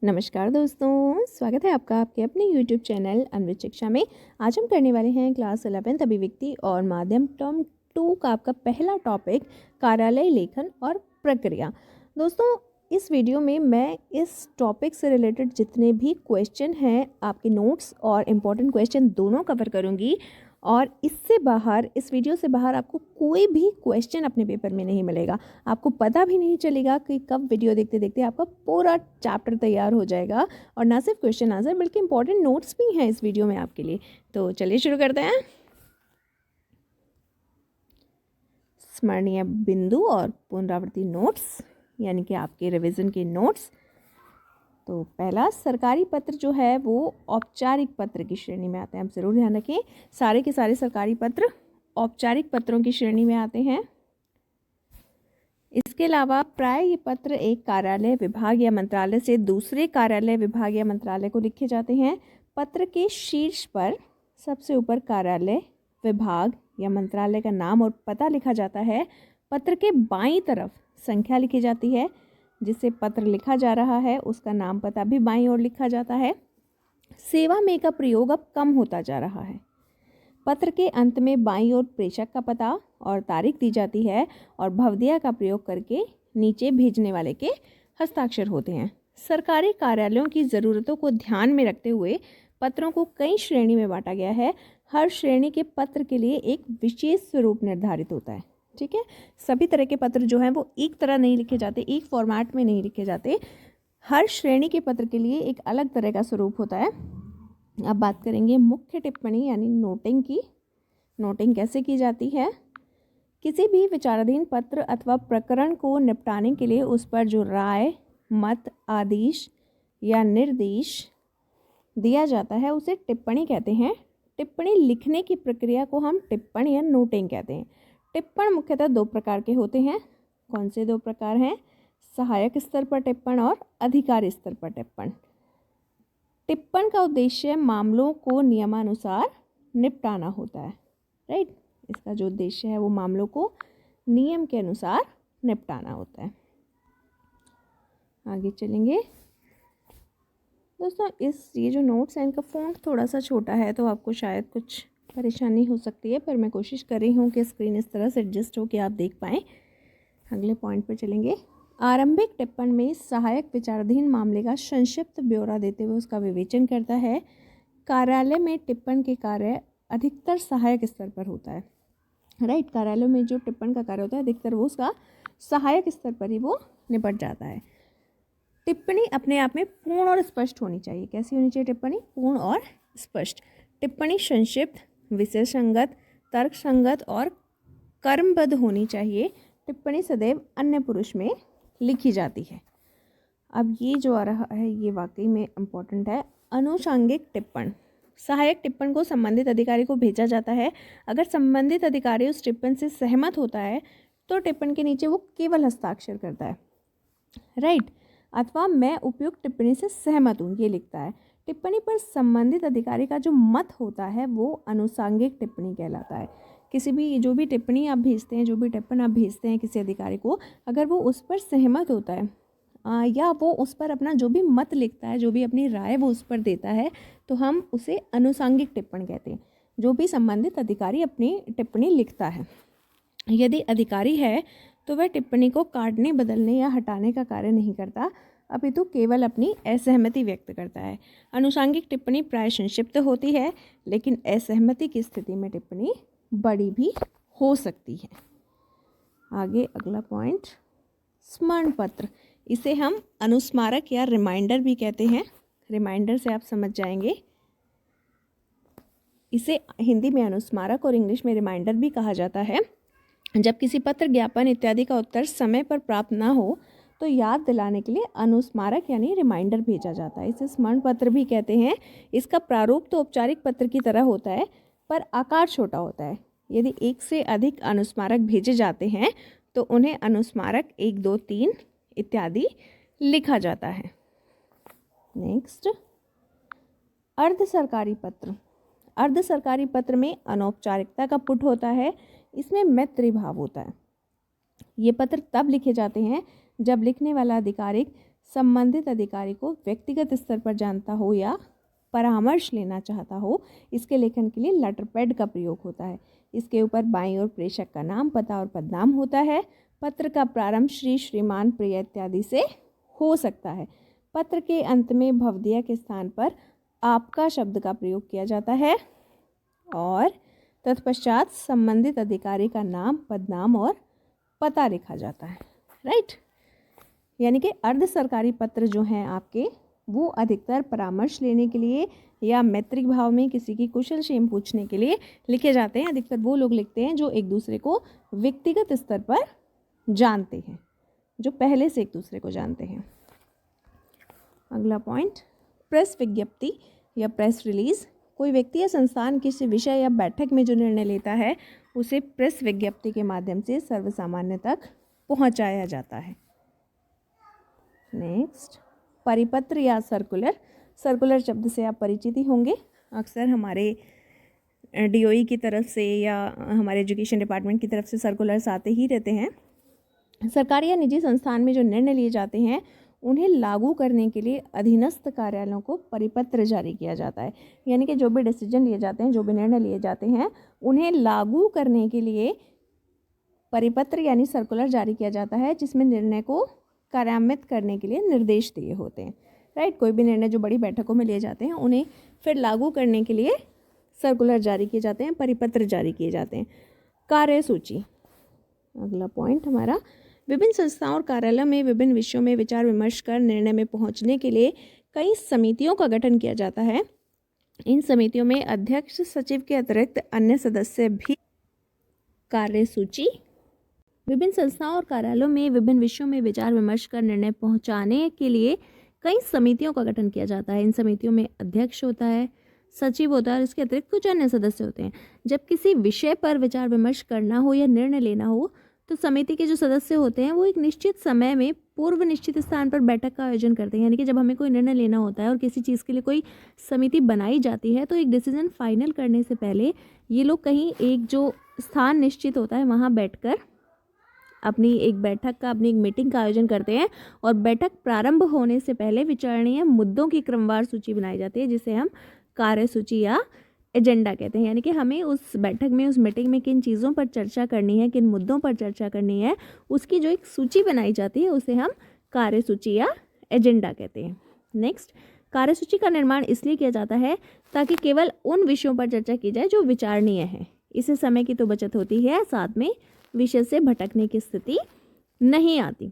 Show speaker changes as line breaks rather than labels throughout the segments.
नमस्कार दोस्तों, स्वागत है आपका आपके अपने YouTube चैनल अन्वित शिक्षा में। आज हम करने वाले हैं क्लास 11 अभिव्यक्ति और माध्यम टर्म 2 का आपका पहला टॉपिक कार्यालय लेखन और प्रक्रिया। दोस्तों, इस वीडियो में मैं इस टॉपिक से रिलेटेड जितने भी क्वेश्चन हैं, आपके नोट्स और इम्पॉर्टेंट क्वेश्चन दोनों कवर करूँगी। और इससे बाहर, इस वीडियो से बाहर आपको कोई भी क्वेश्चन अपने पेपर में नहीं मिलेगा। आपको पता भी नहीं चलेगा कि कब वीडियो देखते देखते आपका पूरा चैप्टर तैयार हो जाएगा। और ना सिर्फ क्वेश्चन आंसर बल्कि इंपॉर्टेंट नोट्स भी हैं इस वीडियो में आपके लिए। तो चलिए शुरू करते हैं। स्मरणीय बिंदु और पुनरावृत्ति नोट्स, यानी कि आपके रिविज़न के नोट्स। तो पहला, सरकारी पत्र जो है वो औपचारिक पत्र की श्रेणी में आते हैं। आप ज़रूर ध्यान रखें, सारे के सारे सरकारी पत्र औपचारिक पत्रों की श्रेणी में आते हैं। इसके अलावा प्राय ये पत्र एक कार्यालय, विभाग या मंत्रालय से दूसरे कार्यालय, विभाग या मंत्रालय को लिखे जाते हैं। पत्र के शीर्ष पर सबसे ऊपर कार्यालय, विभाग या मंत्रालय का नाम और पता लिखा जाता है। पत्र के बाईं तरफ संख्या लिखी जाती है। जिससे पत्र लिखा जा रहा है उसका नाम पता भी बाईं ओर लिखा जाता है। सेवा में का प्रयोग अब कम होता जा रहा है। पत्र के अंत में बाईं ओर प्रेषक का पता और तारीख दी जाती है और भवदिया का प्रयोग करके नीचे भेजने वाले के हस्ताक्षर होते हैं। सरकारी कार्यालयों की ज़रूरतों को ध्यान में रखते हुए पत्रों को कई श्रेणी में बांटा गया है। हर श्रेणी के पत्र के लिए एक विशेष स्वरूप निर्धारित होता है। ठीक है, सभी तरह के पत्र जो हैं वो एक तरह नहीं लिखे जाते, एक फॉर्मेट में नहीं लिखे जाते। हर श्रेणी के पत्र के लिए एक अलग तरह का स्वरूप होता है। अब बात करेंगे मुख्य टिप्पणी यानी नोटिंग की। नोटिंग कैसे की जाती है? किसी भी विचाराधीन पत्र अथवा प्रकरण को निपटाने के लिए उस पर जो राय, मत, आदेश या निर्देश दिया जाता है उसे टिप्पणी कहते हैं। टिप्पणी लिखने की प्रक्रिया को हम टिप्पण या नोटिंग कहते हैं। टिप्पण मुख्यतः दो प्रकार के होते हैं। कौन से दो प्रकार हैं? सहायक स्तर पर टिप्पण और अधिकारी स्तर पर टिप्पण। टिप्पण का उद्देश्य मामलों को नियमानुसार निपटाना होता है। राइट, इसका जो उद्देश्य है वो मामलों को नियम के अनुसार निपटाना होता है। आगे चलेंगे दोस्तों। ये जो नोट्स हैं इनका फ़ॉन्ट थोड़ा सा छोटा है तो आपको शायद कुछ परेशानी हो सकती है, पर मैं कोशिश कर रही हूँ कि स्क्रीन इस तरह से एडजस्ट हो कि आप देख पाएँ। अगले पॉइंट पर चलेंगे। आरंभिक टिप्पण में सहायक विचाराधीन मामले का संक्षिप्त ब्यौरा देते हुए उसका विवेचन करता है। कार्यालय में टिप्पण के कार्य अधिकतर सहायक स्तर पर होता है। राइट, कार्यालय में जो टिप्पण का कार्य होता है अधिकतर वो उसका सहायक स्तर पर ही वो निपट जाता है। टिप्पणी अपने आप में पूर्ण और स्पष्ट होनी चाहिए। कैसी होनी चाहिए टिप्पणी? पूर्ण और स्पष्ट। टिप्पणी संक्षिप्त, विषय संगत, तर्क संगत और कर्मबद्ध होनी चाहिए। टिप्पणी सदैव अन्य पुरुष में लिखी जाती है। अब ये जो आ रहा है ये वाकई में इम्पोर्टेंट है। अनुषांगिक टिप्पण। सहायक टिप्पण को संबंधित अधिकारी को भेजा जाता है। अगर संबंधित अधिकारी उस टिप्पण से सहमत होता है तो टिप्पण के नीचे वो केवल हस्ताक्षर करता है। राइट, अथवा मैं उपयुक्त टिप्पणी से सहमत हूँ ये लिखता है। टिप्पणी पर संबंधित अधिकारी का जो मत होता है वो अनुषांगिक टिप्पणी कहलाता है। किसी भी जो भी टिप्पणी आप भेजते हैं, जो भी टिप्पण आप भेजते हैं किसी अधिकारी को, अगर वो उस पर सहमत होता है या वो उस पर अपना जो भी मत लिखता है, जो भी अपनी राय वो उस पर देता है, तो हम उसे अनुषांगिक टिप्पण कहते हैं। जो भी संबंधित अधिकारी अपनी टिप्पणी लिखता है, यदि अधिकारी है तो वह टिप्पणी को काटने, बदलने या हटाने का कार्य नहीं करता, अपितु केवल अपनी असहमति व्यक्त करता है। अनुषांगिक टिप्पणी प्राय संक्षिप्त होती है, लेकिन असहमति की स्थिति में टिप्पणी बड़ी भी हो सकती है। आगे अगला पॉइंट, स्मरण पत्र। इसे हम अनुस्मारक या रिमाइंडर भी कहते हैं। रिमाइंडर से आप समझ जाएंगे। इसे हिंदी में अनुस्मारक और इंग्लिश में रिमाइंडर भी कहा जाता है। जब किसी पत्र, ज्ञापन इत्यादि का उत्तर समय पर प्राप्त ना हो तो याद दिलाने के लिए अनुस्मारक यानी रिमाइंडर भेजा जाता है। इसे स्मरण पत्र भी कहते हैं। इसका प्रारूप तो औपचारिक पत्र की तरह होता है, पर आकार छोटा होता है। यदि एक से अधिक अनुस्मारक भेजे जाते हैं तो उन्हें अनुस्मारक 1, 2, 3 इत्यादि लिखा जाता है। नेक्स्ट, अर्ध सरकारी पत्र। अर्ध सरकारी पत्र में अनौपचारिकता का पुट होता है। इसमें मैत्री भाव होता है। ये पत्र तब लिखे जाते हैं जब लिखने वाला अधिकारी संबंधित अधिकारी को व्यक्तिगत स्तर पर जानता हो या परामर्श लेना चाहता हो, इसके लेखन के लिए लेटर पैड का प्रयोग होता है। इसके ऊपर बाईं ओर प्रेषक का नाम, पता और पदनाम होता है। पत्र का प्रारंभ श्री, श्रीमान, प्रिय इत्यादि से हो सकता है। पत्र के अंत में भवदीय के स्थान पर आपका शब्द का प्रयोग किया जाता है और तत्पश्चात संबंधित अधिकारी का नाम, पदनाम और पता लिखा जाता है। राइट, यानी कि अर्ध सरकारी पत्र जो हैं आपके, वो अधिकतर परामर्श लेने के लिए या मैत्रिक भाव में किसी की कुशल क्षेम पूछने के लिए लिखे जाते हैं। अधिकतर वो लोग लिखते हैं जो एक दूसरे को व्यक्तिगत स्तर पर जानते हैं, जो पहले से एक दूसरे को जानते हैं। अगला पॉइंट, प्रेस विज्ञप्ति या प्रेस रिलीज। कोई व्यक्ति या संस्थान किसी विषय या बैठक में जो निर्णय लेता है उसे प्रेस विज्ञप्ति के माध्यम से सर्वसामान्य तक पहुंचाया जाता है। नेक्स्ट, परिपत्र या सर्कुलर। सर्कुलर शब्द से आप परिचित ही होंगे, अक्सर हमारे DOE की तरफ से या हमारे एजुकेशन डिपार्टमेंट की तरफ से सर्कुलर्स आते ही रहते हैं। सरकारी या निजी संस्थान में जो निर्णय लिए जाते हैं उन्हें लागू करने के लिए अधीनस्थ कार्यालयों को परिपत्र जारी किया जाता है। यानी कि जो भी डिसीजन लिए जाते हैं, जो भी निर्णय लिए जाते हैं, उन्हें लागू करने के लिए परिपत्र यानी सर्कुलर जारी किया जाता है, जिसमें निर्णय को कार्यान्वित करने के लिए निर्देश दिए होते हैं। राइट, कोई भी निर्णय जो बड़ी बैठकों में लिए जाते हैं उन्हें फिर लागू करने के लिए सर्कुलर जारी किए जाते हैं, परिपत्र जारी किए जाते हैं। कार्यसूची, अगला पॉइंट हमारा, विभिन्न संस्थाओं और कार्यालयों में विभिन्न विषयों में विचार विमर्श कर निर्णय में पहुंचने के लिए कई समितियों का गठन किया जाता है। इन समितियों में अध्यक्ष, सचिव के अतिरिक्त अन्य सदस्य भी। कार्यसूची, विभिन्न संस्थाओं और कार्यालयों में विभिन्न विषयों में विचार विमर्श कर निर्णय पहुंचाने के लिए कई समितियों का गठन किया जाता है। इन समितियों में अध्यक्ष होता है, सचिव होता है और इसके अतिरिक्त कुछ अन्य सदस्य होते हैं। जब किसी विषय पर विचार विमर्श करना हो या निर्णय लेना हो तो समिति के जो सदस्य होते हैं वो एक निश्चित समय में पूर्व निश्चित स्थान पर बैठक का आयोजन करते हैं। यानी कि जब हमें कोई निर्णय लेना होता है और किसी चीज़ के लिए कोई समिति बनाई जाती है तो एक डिसीजन फाइनल करने से पहले ये लोग कहीं एक जो स्थान निश्चित होता है वहाँ बैठकर अपनी एक मीटिंग का आयोजन करते हैं और बैठक प्रारंभ होने से पहले विचारणीय मुद्दों की क्रमवार सूची बनाई जाती है, जिसे हम कार्यसूची या एजेंडा कहते हैं। यानी कि हमें उस बैठक में, उस मीटिंग में किन चीज़ों पर चर्चा करनी है, किन मुद्दों पर चर्चा करनी है, उसकी जो एक सूची बनाई जाती है उसे हम कार्यसूची या एजेंडा कहते हैं। नेक्स्ट, कार्यसूची का निर्माण इसलिए किया जाता है ताकि केवल उन विषयों पर चर्चा की जाए जो विचारणीय है। इससे समय की तो बचत होती है, साथ में विषय से भटकने की स्थिति नहीं आती।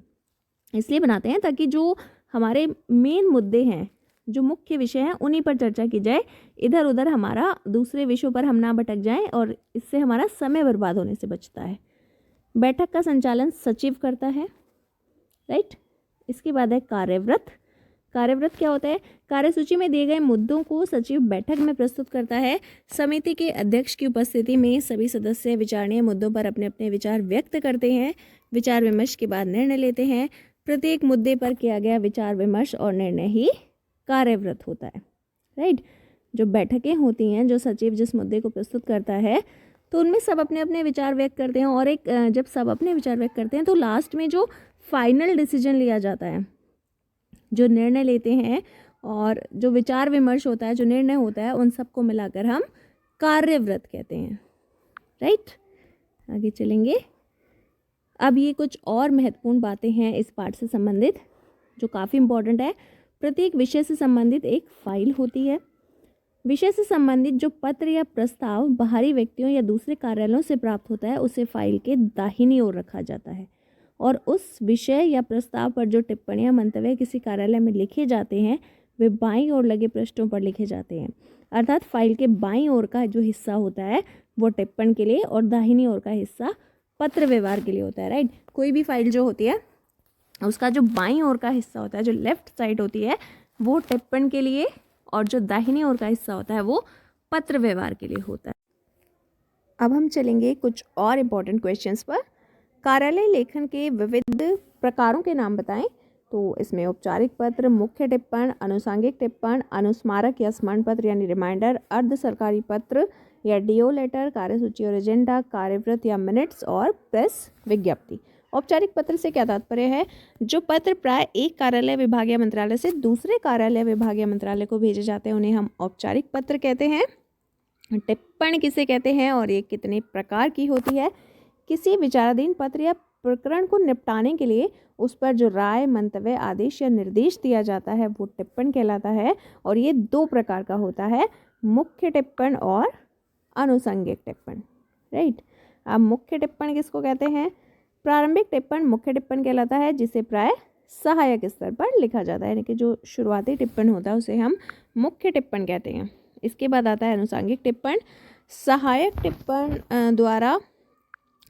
इसलिए बनाते हैं ताकि जो हमारे मेन मुद्दे हैं, जो मुख्य विषय हैं, उन्हीं पर चर्चा की जाए, इधर उधर हमारा दूसरे विषयों पर हम ना भटक जाएं और इससे हमारा समय बर्बाद होने से बचता है। बैठक का संचालन सचिव करता है। राइट, इसके बाद है कार्यव्रत। कार्यव्रत क्या होता है? कार्यसूची में दिए गए मुद्दों को सचिव बैठक में प्रस्तुत करता है। समिति के अध्यक्ष की उपस्थिति में सभी सदस्य विचारणीय मुद्दों पर अपने अपने विचार व्यक्त करते हैं। विचार विमर्श के बाद निर्णय लेते हैं। प्रत्येक मुद्दे पर किया गया विचार विमर्श और निर्णय ही कार्यव्रत होता है। राइट, जो बैठकें होती हैं, जो सचिव जिस मुद्दे को प्रस्तुत करता है तो उनमें सब अपने अपने विचार व्यक्त करते हैं और एक जब सब अपने विचार व्यक्त करते हैं तो लास्ट में जो फाइनल डिसीजन लिया जाता है, जो निर्णय लेते हैं और जो विचार विमर्श होता है, जो निर्णय होता है, उन सबको मिलाकर हम कार्यव्रत कहते हैं। राइट, आगे चलेंगे। अब ये कुछ और महत्वपूर्ण बातें हैं इस पार्ट से संबंधित जो काफ़ी इम्पोर्टेंट है। प्रत्येक विषय से संबंधित एक फाइल होती है। विषय से संबंधित जो पत्र या प्रस्ताव बाहरी व्यक्तियों या दूसरे कार्यालयों से प्राप्त होता है उसे फाइल के दाहिनी ओर रखा जाता है और उस विषय या प्रस्ताव पर जो टिप्पणियां मंतव्य किसी कार्यालय में लिखे जाते हैं वे बाईं ओर लगे पृष्ठों पर लिखे जाते हैं। अर्थात फाइल के बाईं ओर का जो हिस्सा होता है वो टिप्पण के लिए और दाहिनी ओर का हिस्सा पत्र व्यवहार के लिए होता है। राइट, कोई भी फाइल जो होती है उसका जो बाईं ओर का हिस्सा होता है, जो लेफ्ट साइड होती है, वो टिप्पण के लिए और जो दाहिनी ओर का हिस्सा होता है वो पत्र व्यवहार के लिए होता है। अब हम चलेंगे कुछ और इम्पोर्टेंट क्वेश्चंस पर। कार्यालय लेखन के विविध प्रकारों के नाम बताएं। तो इसमें औपचारिक पत्र, मुख्य टिप्पण, अनुसांगिक टिप्पण, अनुस्मारक या स्मरण पत्र यानी रिमाइंडर, अर्ध सरकारी पत्र या DO लेटर, कार्यसूची और एजेंडा, कार्यव्रत या मिनट्स और प्रेस विज्ञप्ति। औपचारिक पत्र से क्या तात्पर्य है? जो पत्र प्राय एक कार्यालय, विभाग या मंत्रालय से दूसरे कार्यालय, विभाग या मंत्रालय को भेजे जाते हैं उन्हें हम औपचारिक पत्र कहते हैं। टिप्पण किसे कहते हैं और ये कितने प्रकार की होती है? किसी विचाराधीन पत्र या प्रकरण को निपटाने के लिए उस पर जो राय, मंतव्य, आदेश या निर्देश दिया जाता है वो टिप्पण कहलाता है। और ये 2 प्रकार का होता है, मुख्य टिप्पण और आनुषंगिक टिप्पण, राइट। अब मुख्य टिप्पण किसको कहते हैं? प्रारंभिक टिप्पण मुख्य टिप्पण कहलाता है, जिसे प्राय सहायक स्तर पर लिखा जाता है, यानी कि जो शुरुआती टिप्पण होता है उसे हम मुख्य टिप्पण कहते हैं। इसके बाद आता है आनुषंगिक टिप्पण।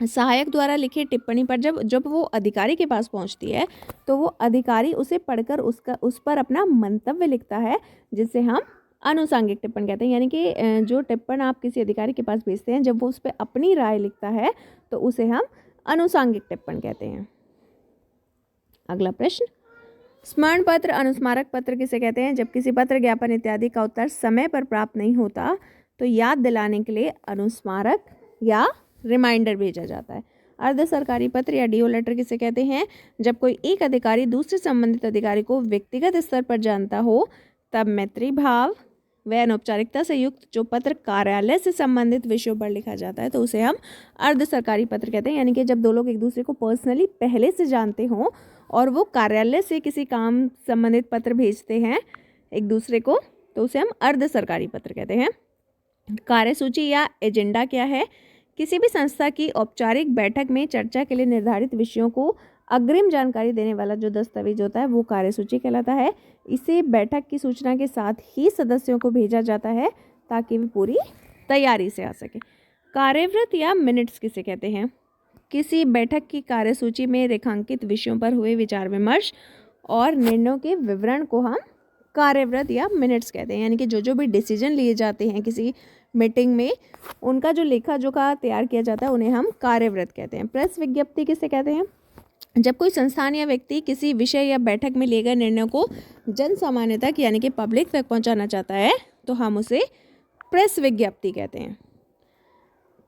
सहायक द्वारा लिखी टिप्पणी पर जब वो अधिकारी के पास पहुंचती है तो वो अधिकारी उसे पढ़कर उस पर अपना मंतव्य लिखता है, जिसे हम आनुषंगिक टिप्पण कहते हैं। यानी कि जो टिप्पण आप किसी अधिकारी के पास भेजते हैं, जब वो उस पर अपनी राय लिखता है तो उसे हम आनुषंगिक टिप्पण कहते हैं। अगला प्रश्न, स्मरण पत्र, अनुस्मारक पत्र किसे कहते हैं? जब किसी पत्र, ज्ञापन इत्यादि का उत्तर समय पर प्राप्त नहीं होता तो याद दिलाने के लिए अनुस्मारक या रिमाइंडर भेजा जाता है। अर्ध सरकारी पत्र या डीओ लेटर किसे कहते हैं? जब कोई एक अधिकारी दूसरे संबंधित अधिकारी को व्यक्तिगत स्तर पर जानता हो तब मैत्री भाव व अनौपचारिकता से युक्त जो पत्र कार्यालय से संबंधित विषयों पर लिखा जाता है तो उसे हम अर्ध सरकारी पत्र कहते हैं। यानी कि जब 2 लोग एक दूसरे को पर्सनली पहले से जानते हों और वो कार्यालय से किसी काम संबंधित पत्र भेजते हैं एक दूसरे को तो उसे हम अर्ध सरकारी पत्र कहते हैं। कार्यसूची या एजेंडा क्या है? किसी भी संस्था की औपचारिक बैठक में चर्चा के लिए निर्धारित विषयों को अग्रिम जानकारी देने वाला जो दस्तावेज होता है वो कार्यसूची कहलाता है। इसे बैठक की सूचना के साथ ही सदस्यों को भेजा जाता है ताकि वे पूरी तैयारी से आ सके। कार्यवृत्त या मिनट्स किसे कहते हैं? किसी बैठक की कार्यसूची में रेखांकित विषयों पर हुए विचार विमर्श और निर्णयों के विवरण को हम कार्यवृत्त या मिनट्स कहते हैं। यानी कि जो भी डिसीजन लिए जाते हैं किसी मीटिंग में, उनका जो लेखा जोखा तैयार किया जाता है उन्हें हम कार्यवृत्त कहते हैं। प्रेस विज्ञप्ति किसे कहते हैं? जब कोई संस्थान या व्यक्ति किसी विषय या बैठक में लिए गए निर्णयों को जन सामान्य तक यानी कि पब्लिक तक पहुंचाना चाहता है तो हम उसे प्रेस विज्ञप्ति कहते हैं।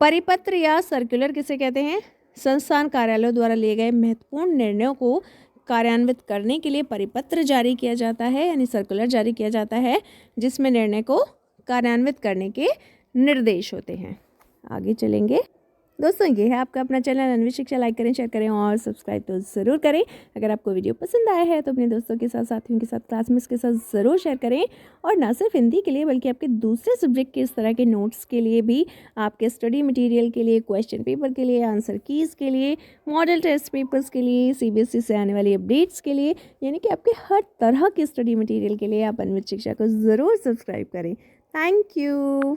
परिपत्र या सर्कुलर किसे कहते हैं? संस्थान कार्यालयों द्वारा लिए गए महत्वपूर्ण निर्णयों को कार्यान्वित करने के लिए परिपत्र जारी किया जाता है, यानी सर्कुलर जारी किया जाता है, जिसमें निर्णय को कार्यान्वित करने के निर्देश होते हैं। आगे चलेंगे दोस्तों, ये है आपका अपना चैनल अन्वित शिक्षा। लाइक करें, शेयर करें और सब्सक्राइब तो ज़रूर करें। अगर आपको वीडियो पसंद आया है तो अपने दोस्तों के साथ, साथियों के साथ, क्लासमेट्स के साथ ज़रूर शेयर करें। और ना सिर्फ हिंदी के लिए बल्कि आपके दूसरे सब्जेक्ट के इस तरह के नोट्स के लिए भी, आपके स्टडी मटेरियल के लिए, क्वेश्चन पेपर के लिए, आंसर कीज़ के लिए, मॉडल टेस्ट पेपर्स के लिए, CBSE से आने वाली अपडेट्स के लिए, यानी कि आपके हर तरह के स्टडी मटीरियल के लिए आप अन्वित शिक्षा को ज़रूर सब्सक्राइब करें। Thank you.